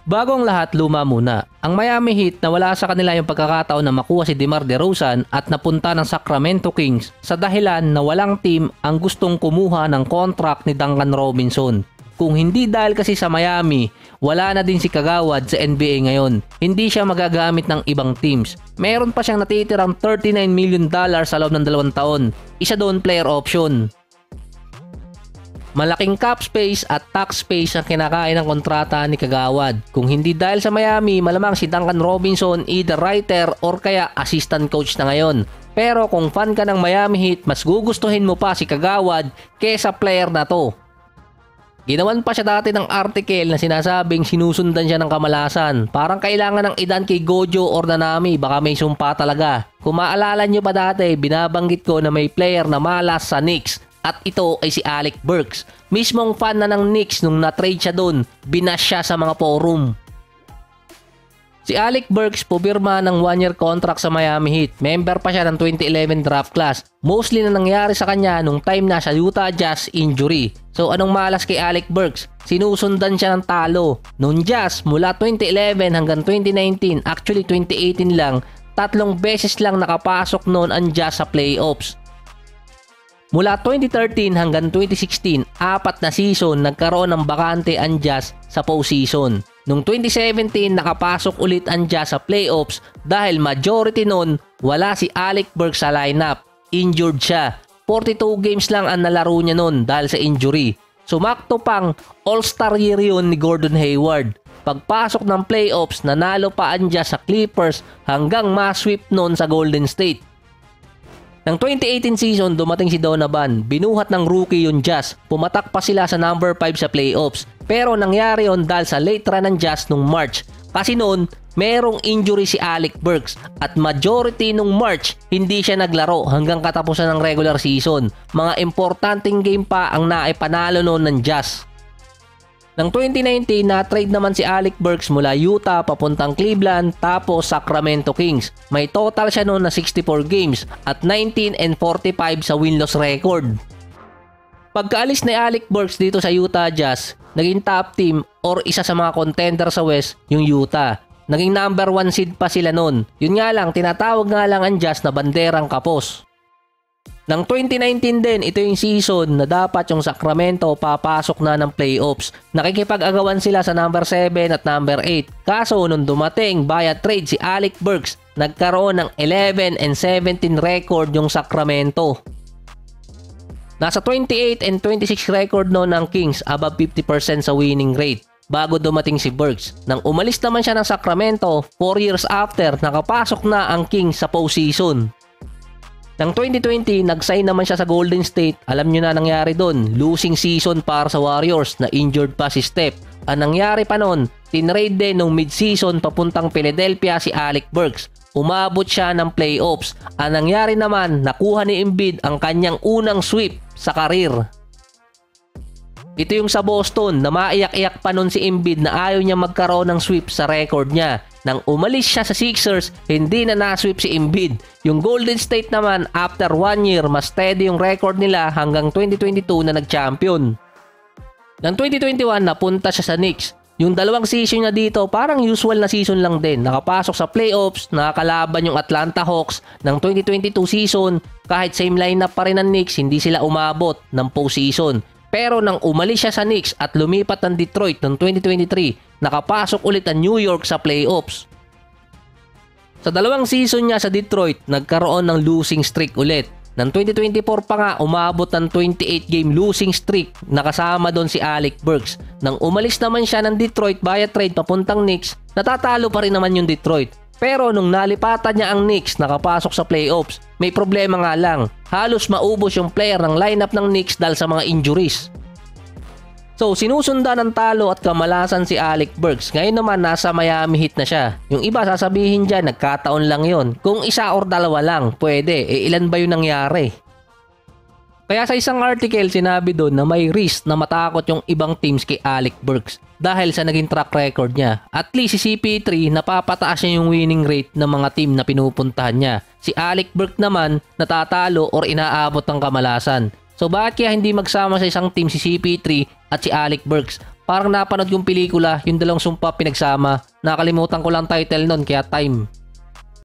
Bago ang lahat, luma muna. Ang Miami Heat na wala sa kanila yung pagkakataon na makuha si DeMar DeRozan at napunta ng Sacramento Kings sa dahilan na walang team ang gustong kumuha ng contract ni Duncan Robinson. Kung hindi dahil kasi sa Miami, wala na din si Kagawad sa NBA ngayon. Hindi siya magagamit ng ibang teams. Meron pa siyang natitirang $39 million sa loob ng 2 taon. Isa doon player option. Malaking cap space at tax space ang kinakain ng kontrata ni Kagawad. Kung hindi dahil sa Miami, malamang si Duncan Robinson either writer or kaya assistant coach na ngayon. Pero kung fan ka ng Miami Heat, mas gugustuhin mo pa si Kagawad kesa player na to. Ginawan pa siya dati ng article na sinasabing sinusundan siya ng kamalasan. Parang kailangan ng idan kay Gojo or Nanami, baka may sumpa talaga. Kung maalala nyo pa dati, binabanggit ko na may player na malas sa Knicks. At ito ay si Alec Burks. Mismong fan na ng Knicks nung na-trade siya doon, binash siya sa mga forum. Si Alec Burks pupirma ng 1-year contract sa Miami Heat. Member pa siya ng 2011 draft class. Mostly na nangyari sa kanya nung time na sa Utah Jazz injury. So anong malas kay Alec Burks? Sinusundan siya ng talo. Nung Jazz mula 2011 hanggang 2019, actually 2018 lang, 3 beses lang nakapasok noon ang Jazz sa playoffs. Mula 2013 hanggang 2016, 4 na season nagkaroon ng bakante ang Jazz sa postseason. Noong 2017, nakapasok ulit ang Jazz sa playoffs dahil majority noon wala si Alec Burks sa lineup. Injured siya. 42 games lang ang nalaro niya noon dahil sa injury. Sumakto pang All-Star year yun ni Gordon Hayward. Pagpasok ng playoffs, nanalo pa ang Jazz sa Clippers hanggang ma-sweep noon sa Golden State. Ng 2018 season, dumating si Donovan. Binuhat ng rookie yung Jazz. Pumatak pa sila sa number 5 sa playoffs. Pero nangyari yon dahil sa late run ng Jazz nung March. Kasi noon, merong injury si Alec Burks. At majority nung March, hindi siya naglaro hanggang katapusan ng regular season. Mga importanteng game pa ang naipanalo noon ng Jazz. Ng 2019, na-trade naman si Alec Burks mula Utah papuntang Cleveland tapos Sacramento Kings. May total siya noon na 64 games at 19-45 sa win-loss record. Pagkaalis ni Alec Burks dito sa Utah Jazz, naging top team or isa sa mga contender sa West yung Utah. Naging number 1 seed pa sila noon. Yun nga lang, tinatawag nga lang ang Jazz na banderang kapos. Ng 2019 din, ito yung season na dapat yung Sacramento papasok na ng playoffs. Nakikipag-agawan sila sa number 7 at number 8. Kaso nung dumating via trade si Alec Burks, nagkaroon ng 11-17 record yung Sacramento. Nasa 28-26 record noon ng Kings, above 50% sa winning rate. Bago dumating si Burks. Nang umalis naman siya ng Sacramento, 4 years after, nakapasok na ang Kings sa postseason. Ng 2020, nag-sign naman siya sa Golden State. Alam nyo na nangyari doon. Losing season para sa Warriors na injured pa si Steph. Ang nangyari pa noon, tinrade din nung mid-season papuntang Philadelphia si Alec Burks. Umabot siya ng playoffs. Ang nangyari naman, nakuha ni Embiid ang kanyang unang sweep sa karir. Ito yung sa Boston na maiyak-iyak pa noon si Embiid na ayaw niya magkaroon ng sweep sa record niya. Nang umalis siya sa Sixers, hindi na na-sweep si Embiid. Yung Golden State naman, after 1 year, mas steady yung record nila hanggang 2022 na nag-champion. Ng 2021, napunta siya sa Knicks. Yung 2 season niya dito, parang usual na season lang din. Nakapasok sa playoffs, nakakalaban yung Atlanta Hawks ng 2022 season. Kahit same lineup pa rin ng Knicks, hindi sila umabot ng postseason. Pero nang umalis siya sa Knicks at lumipat ng Detroit noong 2023, nakapasok ulit ang New York sa playoffs. Sa 2 season niya sa Detroit, nagkaroon ng losing streak ulit. Ng 2024 pa nga, umabot ng 28-game losing streak, nakasama doon si Alec Burks. Nang umalis naman siya ng Detroit via trade papuntang Knicks, natatalo pa rin naman yung Detroit. Pero nung nalipatan niya ang Knicks, nakapasok sa playoffs. May problema nga lang, halos maubos yung player ng lineup ng Knicks dahil sa mga injuries. So sinusundan ng talo at kamalasan si Alec Burks. Ngayon naman nasa Miami Heat na siya. Yung iba sasabihin dyan, nagkataon lang yon. Kung isa or dalawa lang, pwede. Ilan ba yung nangyari? Kaya sa isang article sinabi doon na may risk na matakot yung ibang teams kay Alec Burks dahil sa naging track record niya. At least si CP3 napapataas niya yung winning rate ng mga team na pinupuntahan niya. Si Alec Burks naman natatalo or inaabot ng kamalasan. So bakit kaya hindi magsama sa isang team si CP3 at si Alec Burks Parang napanood yung pelikula, yung dalawang sumpa pinagsama. Nakalimutan ko lang title nun kaya time.